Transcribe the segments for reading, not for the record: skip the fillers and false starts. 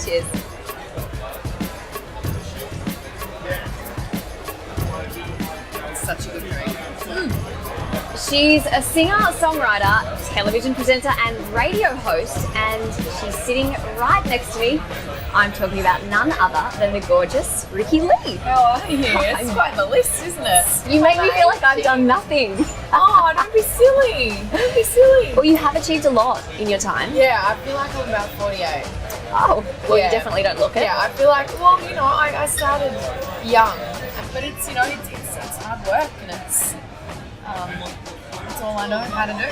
Cheers. Such a good drink. She's a singer, songwriter, television presenter and radio host, and she's sitting right next to me. I'm talking about none other than the gorgeous Ricki Lee. How are you? It's quite the list, isn't it? You make me feel like I've done nothing. Oh, don't be silly. Don't be silly. Well, you have achieved a lot in your time. Yeah, I feel like I'm about 48. Oh, well, Yeah. you definitely don't look it. Yeah, I feel like, well, you know, I started young, but it's, you know, it's hard work and it's all I know how to do.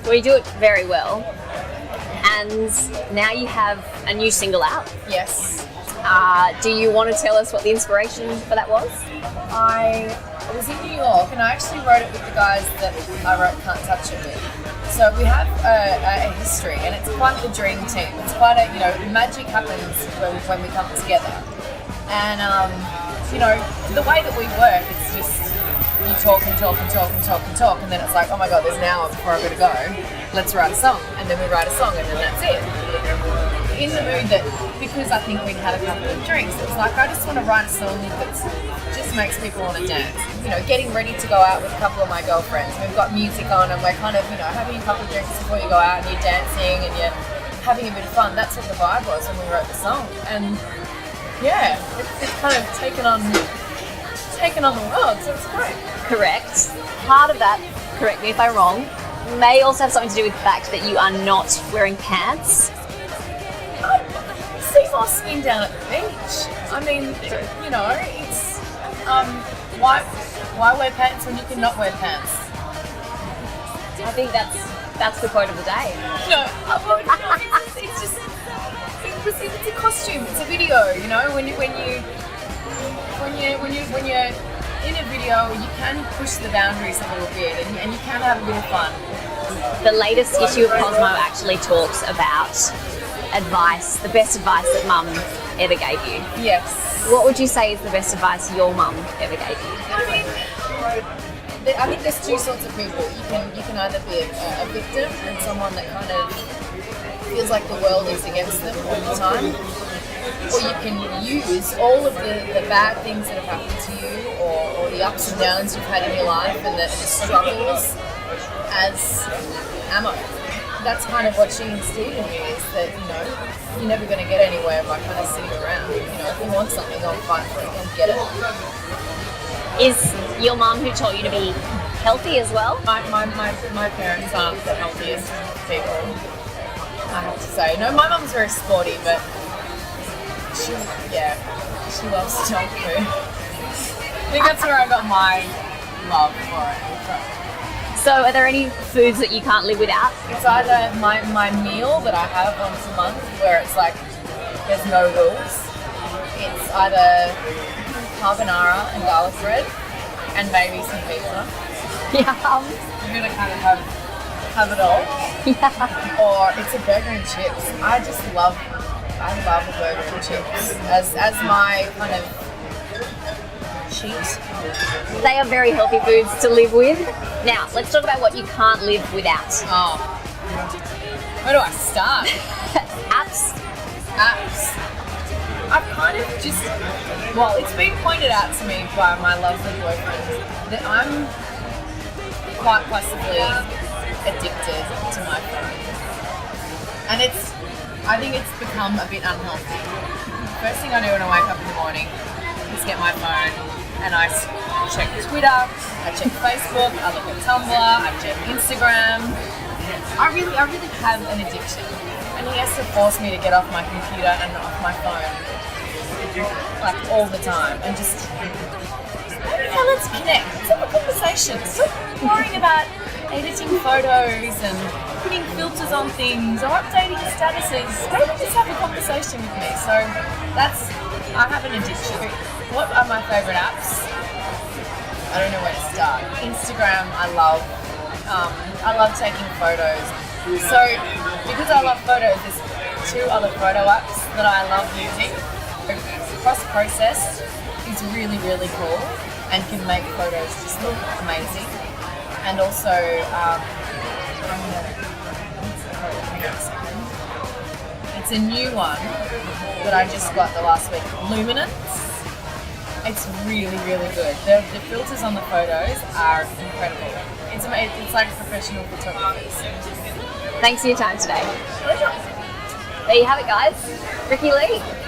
Well, you do it very well. And now you have a new single out. Yes. Do you want to tell us what the inspiration for that was? I was in New York and I actually wrote it with the guys that I wrote Can't Touch It with. So we have a history and it's quite the dream team. It's quite a, you know, magic happens when we come together. And, you know, the way that we work, it's just you talk and talk and talk and talk and talk and then it's like, oh my God, there's an hour before I've got to go. Let's write a song. And then we write a song and then that's it. In the mood that, because I think we'd had a couple of drinks, it was like, I just want to write a song that just makes people want to dance. You know, getting ready to go out with a couple of my girlfriends. We've got music on and we're kind of, you know, having a couple of drinks before you go out and you're dancing and you're having a bit of fun. That's what the vibe was when we wrote the song. And yeah, it's kind of taken on the world, so it's great. Correct. Part of that, correct me if I'm wrong, may also have something to do with the fact that you are not wearing pants. See more skin down at the beach. I mean, you know, it's why wear pants when you can not wear pants? I think that's the quote of the day. No, well, no, it's just it's a costume. It's a video. You know, when you're in a video, you can push the boundaries a little bit, and you can have a bit of fun. The latest issue of Cosmo actually talks about advice, the best advice that Mum ever gave you. Yes. What would you say is the best advice your mum ever gave you? I think there's two sorts of people. You can either be a victim and someone that kind of feels like the world is against them all the time, or you can use all of the bad things that have happened to you, or the ups and downs you've had in your life, and the struggles as ammo. That's kind of what she instilled in me, is that, you know, you're never going to get anywhere by kind of sitting around. You know, if you want something, go and fight for it and get it. Is your mum who taught you to be healthy as well? My parents aren't the healthiest people, I have to say. No, my mum's very sporty, but she loves junk food. I think that's where I got my love for it. So are there any foods that you can't live without? It's either my meal that I have once a month, where it's like there's no rules. It's either carbonara and garlic bread and maybe some pizza. Yum. You're gonna kind of have it all. Yeah. Or it's a burger and chips. I love a burger and chips as my kind of cheat. They are very healthy foods to live with. Now, let's talk about what you can't live without. Oh. Where do I start? Apps. I've kind of just, well, it's been pointed out to me by my lovely boyfriend that I'm quite possibly addicted to my phone. And I think it's become a bit unhealthy. First thing I do when I wake up in the morning is get my phone and I check Twitter, I check Facebook, I look at Tumblr, I check Instagram. I really have an addiction, and he has to force me to get off my computer and off my phone, like all the time, and just, okay, let's connect, let's have a conversation. Stop worrying about editing photos and putting filters on things or updating statuses. Maybe just have a conversation with me. So I have an addiction. What are my favourite apps? I don't know where to start. Instagram, I love taking photos. So because I love photos, there's two other photo apps that I love using. Cross Process is really, really cool and can make photos just look amazing. And It's a new one that I just got the last week. Luminance. It's really, really good. The filters on the photos are incredible. It's like professional photographers. Thanks for your time today. Pleasure. There you have it, guys. Ricki Lee.